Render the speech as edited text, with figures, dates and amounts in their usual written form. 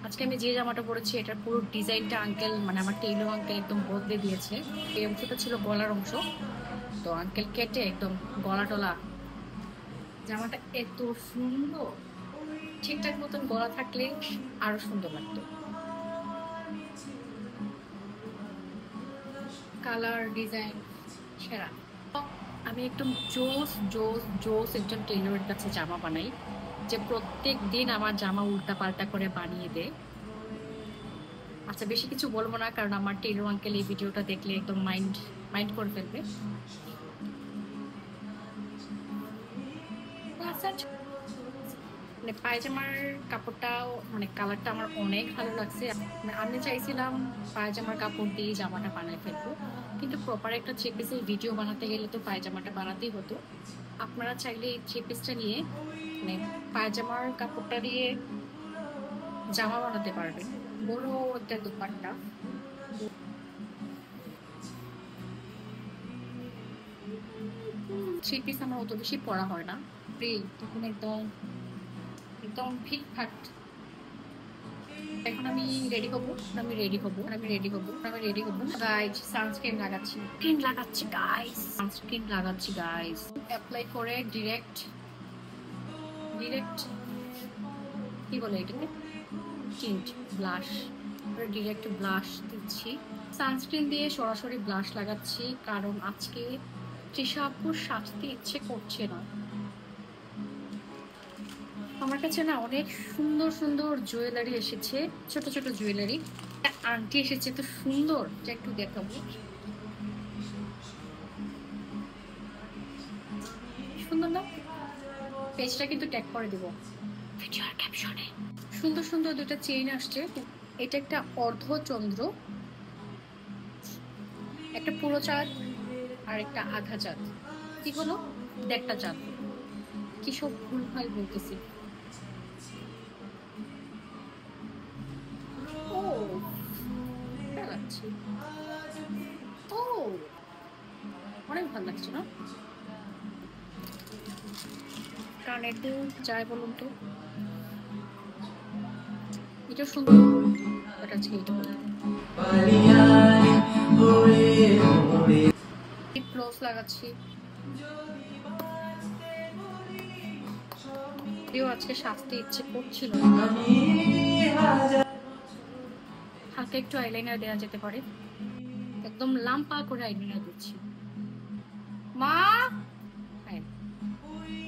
আজকে আমি যে জামাটা পরেছি এটার পুরো ডিজাইনটা আঙ্কেল মানে আমার টেইলর আঙ্কেল একদম বদলে দিয়েছে। এই অংশটা ছিল গলার অংশ, তো আঙ্কেল কেটে একদম গলা টলা। জামাটা এত সুন্দর, ঠিকঠাক মতন গলা থাকলে আরো সুন্দর লাগতো। কালার ডিজাইন সেরা। আমি একদম জোস জোস জোস একজন টেইলরের কাছে জামা বানাই, যে প্রত্যেক দিন আমার জামা উল্টা পাল্টা করে বানিয়ে দেয়। আচ্ছা বেশি কিছু বলবো না, কারণ আমার টেইলর আঙ্কেল এই ভিডিওটা দেখলে একদম মাইন্ড মাইন্ড করে ফেলবে। মানে পায়জামার কাপড়টাও মানে কালারটা আমার অনেক ভালো লাগছে। আমি চাইছিলাম পায়জামার কাপড় দিয়ে জামাটা বানায় ফেলবো, কিন্তু প্রপার একটা থ্রি পিসের ভিডিও বানাতে গেলে তো পায়জামাটা বানাতেই হতো। আপনারা চাইলে এই থ্রি পিসটা নিয়ে মানে পায়জামার কাপড়টা দিয়ে জামা বানাতে পারবেন। বড় একটা দোপাট্টা। থ্রি পিস আমার অত বেশি পরা হয় না, তখন একদম একদম ফিটফাট। এখন আমি রেডি হবো, গাইস সানস্ক্রিন লাগাচ্ছি গাইস। অ্যাপ্লাই করে ডিরেক্ট কি বলে এটাকে, টিন্ট ব্লাশ, ডিরেক্ট ব্লাশ দিচ্ছি। সানস্ক্রিন দিয়ে সরাসরি ব্লাশ লাগাচ্ছি, কারণ আজকে তৃষা আপুর সাজতে ইচ্ছে করছে না। আমার কাছে না অনেক সুন্দর সুন্দর জুয়েলারি এসেছে, ছোট ছোট জুয়েলারি। আংটি এসেছে তো সুন্দর, যা একটু দেখাবো। সুন্দর না? পেজটা কিন্তু ট্যাগ করে দিব ভিডিওর ক্যাপশনে। সুন্দর সুন্দর দুটো চেইন আসছে। এটা একটা অর্ধচন্দ্র, একটা পুরো চাঁদ আর একটা আধা চাঁদ। কি হলো, দেড়টা চাঁদ। কি সব ভুলভাল বলতেছি। ও লাগছে, ও অনেক ভালো লাগছে না? কারণ একটু যায় বলুন তো, এটা সুন্দর, এটা আজকে এটা ক্লোজ লাগাচ্ছি। আজকে সাজতে ইচ্ছে করছিল, হালকা একটু আইলাইনার দেওয়া যেতে পারে। একদম লাম্পা করে আইলাইনার দিচ্ছি।